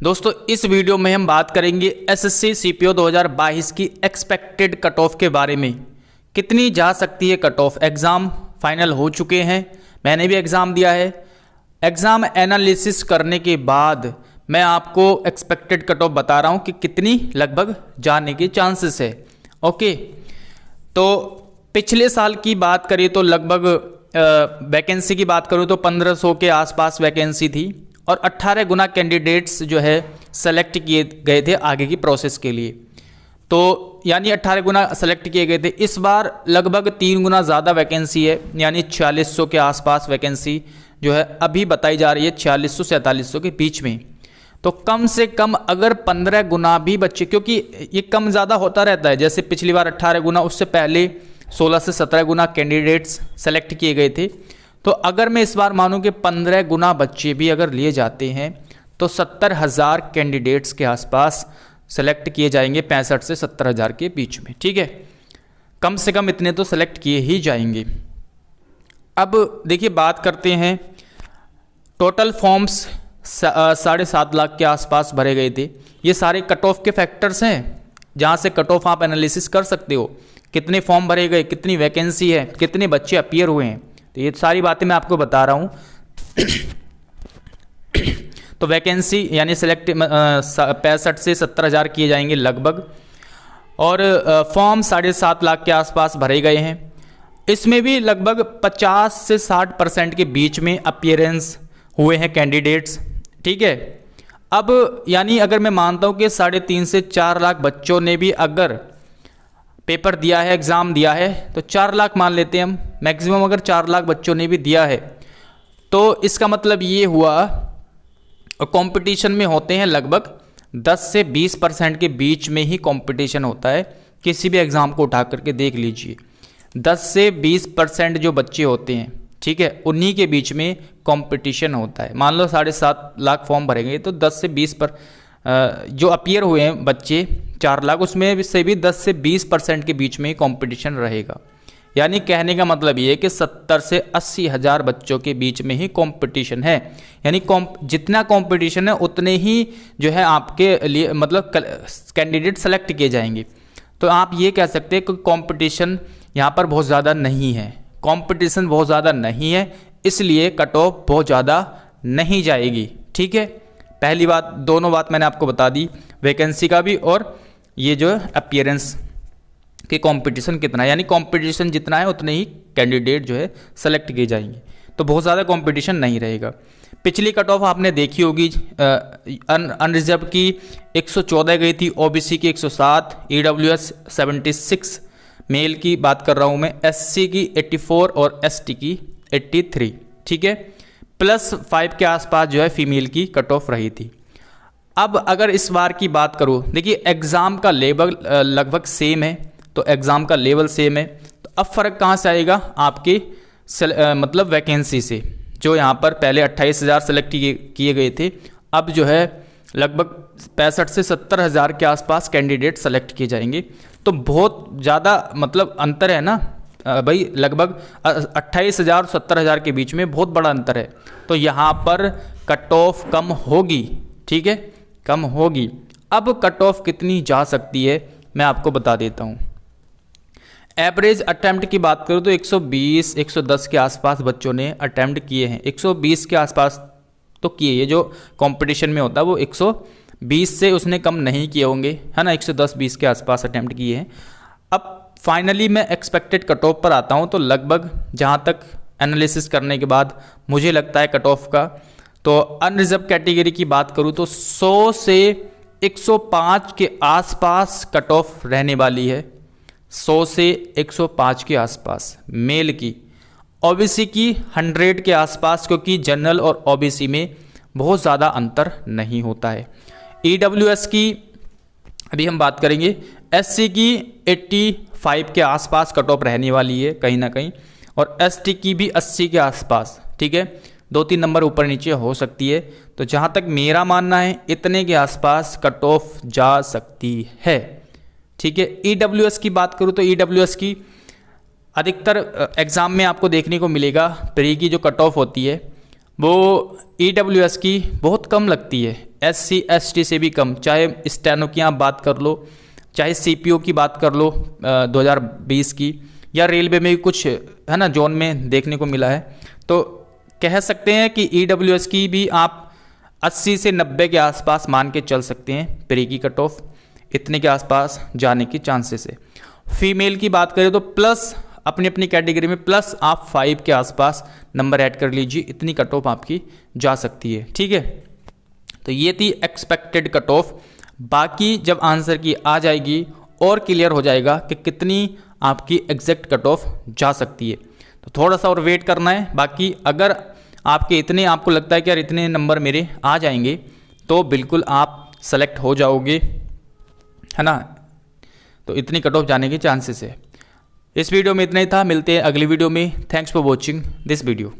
दोस्तों इस वीडियो में हम बात करेंगे एसएससी सीपीओ 2022 की एक्सपेक्टेड कट ऑफ के बारे में। कितनी जा सकती है कट ऑफ। एग्ज़ाम फाइनल हो चुके हैं, मैंने भी एग्ज़ाम दिया है। एग्ज़ाम एनालिसिस करने के बाद मैं आपको एक्सपेक्टेड कट ऑफ बता रहा हूं कि कितनी लगभग जाने के चांसेस है। ओके, तो पिछले साल की बात करें तो लगभग वैकेंसी की बात करूं तो 1500 के आसपास वैकेंसी थी और 18 गुना कैंडिडेट्स जो है सेलेक्ट किए गए थे आगे की प्रोसेस के लिए। तो यानी 18 गुना सेलेक्ट किए गए थे। इस बार लगभग 3 गुना ज़्यादा वैकेंसी है, यानी 4600 के आसपास वैकेंसी जो है अभी बताई जा रही है, 4600 से 4700 के बीच में। तो कम से कम अगर 15 गुना भी बच्चे, क्योंकि ये कम ज़्यादा होता रहता है, जैसे पिछली बार 18 गुना, उससे पहले 16 से 17 गुना कैंडिडेट्स सेलेक्ट किए गए थे। तो अगर मैं इस बार मानूं कि 15 गुना बच्चे भी अगर लिए जाते हैं तो 70,000 कैंडिडेट्स के आसपास सेलेक्ट किए जाएंगे, 65 से 70,000 के बीच में। ठीक है, कम से कम इतने तो सेलेक्ट किए ही जाएंगे। अब देखिए बात करते हैं, टोटल फॉर्म्स 7.5 लाख के आसपास भरे गए थे। ये सारे कट ऑफ के फैक्टर्स हैं जहाँ से कट ऑफ आप एनालिसिस कर सकते हो। कितने फॉर्म भरे गए, कितनी वैकेंसी है, कितने बच्चे अपीयर हुए हैं, तो ये सारी बातें मैं आपको बता रहा हूँ। तो वैकेंसी यानी सेलेक्ट 65 से 70,000 किए जाएंगे लगभग, और फॉर्म 7.5 लाख के आसपास भरे गए हैं। इसमें भी लगभग 50 से 60% के बीच में अपीयरेंस हुए हैं कैंडिडेट्स। ठीक है, अब यानी अगर मैं मानता हूँ कि 3.5 से 4 लाख बच्चों ने भी अगर पेपर दिया है, एग्ज़ाम दिया है, तो 4 लाख मान लेते हैं हम, मैक्सिमम अगर 4 लाख बच्चों ने भी दिया है, तो इसका मतलब ये हुआ, और कंपटीशन में होते हैं लगभग 10 से 20% के बीच में ही कंपटीशन होता है। किसी भी एग्ज़ाम को उठा करके देख लीजिए, 10 से 20% जो बच्चे होते हैं, ठीक है, उन्हीं के बीच में कंपटीशन होता है। मान लो 7.5 लाख फॉर्म भरेंगे तो 10 से 20 पर जो अपीयर हुए हैं बच्चे 4 लाख, उसमें से भी 10 से 20% के बीच में ही कंपटीशन रहेगा। यानी कहने का मतलब ये है कि 70 से 80 हज़ार बच्चों के बीच में ही कंपटीशन है। यानी जितना कंपटीशन है उतने ही जो है आपके लिए मतलब कैंडिडेट सेलेक्ट किए जाएंगे। तो आप ये कह सकते हैं कि कंपटीशन यहाँ पर बहुत ज़्यादा नहीं है। कंपटीशन बहुत ज़्यादा नहीं है, इसलिए कट ऑफ बहुत ज़्यादा नहीं जाएगी। ठीक है, पहली बात, दोनों बात मैंने आपको बता दी, वैकेंसी का भी और ये जो अपीयरेंस के कंपटीशन कितना है, यानी कंपटीशन जितना है उतने ही कैंडिडेट जो है सेलेक्ट किए जाएंगे। तो बहुत ज़्यादा कंपटीशन नहीं रहेगा। पिछली कट ऑफ आपने देखी होगी, अनरिजर्व की 114 गई थी, ओबीसी की 107, ईडब्ल्यूएस 76, मेल की बात कर रहा हूँ मैं, एससी की 84 और एसटी की 83। ठीक है, +5 के आसपास जो है फीमेल की कट ऑफ रही थी। अब अगर इस बार की बात करूँ, देखिए एग्ज़ाम का लेवल लगभग सेम है, तो एग्ज़ाम का लेवल सेम है, तो अब फ़र्क कहाँ से आएगा आपके मतलब वैकेंसी से। जो यहाँ पर पहले 28,000 सेलेक्ट किए गए थे, अब जो है लगभग 65 से 70,000 के आसपास कैंडिडेट सेलेक्ट किए जाएंगे। तो बहुत ज़्यादा मतलब अंतर है ना भाई, लगभग 28,000 और 70,000 के बीच में बहुत बड़ा अंतर है। तो यहाँ पर कट ऑफ कम होगी। ठीक है, कम होगी। अब कट ऑफ कितनी जा सकती है मैं आपको बता देता हूँ। एवरेज अटैम्प्ट की बात करूँ तो 120 110 के आसपास बच्चों ने अटैम्प्ट किए हैं। 120 के आसपास तो किए, ये जो कंपटीशन में होता है वो 120 से उसने कम नहीं किए होंगे, है ना, 110-20 के आसपास अटैम्प्ट किए हैं। अब फाइनली मैं एक्सपेक्टेड कट ऑफ पर आता हूँ, तो लगभग जहाँ तक एनालिसिस करने के बाद मुझे लगता है कट ऑफ का, तो अनरिजर्व कैटेगरी की बात करूँ तो 100 से 105 के आसपास कट ऑफ रहने वाली है। 100 से 105 के आसपास मेल की। ओबीसी की 100 के आसपास, क्योंकि जनरल और ओबीसी में बहुत ज़्यादा अंतर नहीं होता है। ईडब्ल्यूएस की अभी हम बात करेंगे। एससी की 85 के आसपास कट ऑफ रहने वाली है कहीं ना कहीं, और एसटी की भी 80 के आसपास। ठीक है, 2-3 नंबर ऊपर नीचे हो सकती है। तो जहाँ तक मेरा मानना है इतने के आसपास कट ऑफ जा सकती है। ठीक है, ईडब्ल्यूएस की बात करूँ तो ईडब्ल्यूएस की अधिकतर एग्ज़ाम में आपको देखने को मिलेगा, प्री की जो कट ऑफ होती है वो ईडब्ल्यूएस की बहुत कम लगती है। SC ST से भी कम, चाहे स्टेनो की आप बात कर लो, चाहे CPO की बात कर लो 2020 की, या रेलवे में भी कुछ है ना जोन में देखने को मिला है, तो कह सकते हैं कि EWS की भी आप 80 से 90 के आसपास मान के चल सकते हैं प्री की कट ऑफ, इतने के आसपास जाने की चांसेस है। फीमेल की बात करें तो प्लस अपनी अपनी कैटेगरी में प्लस आप 5 के आसपास नंबर ऐड कर लीजिए, इतनी कट ऑफ आपकी जा सकती है। ठीक है, तो ये थी एक्सपेक्टेड कट ऑफ। बाकी जब आंसर की आ जाएगी और क्लियर हो जाएगा कि कितनी आपकी एग्जैक्ट कट ऑफ जा सकती है, तो थोड़ा सा और वेट करना है। बाकी अगर आपके इतने, आपको लगता है कि यार इतने नंबर मेरे आ जाएंगे, तो बिल्कुल आप सेलेक्ट हो जाओगे, है ना, तो इतनी कट ऑफ जाने के चांसेस है। इस वीडियो में इतना ही था, मिलते हैं अगली वीडियो में। Thanks for watching this video.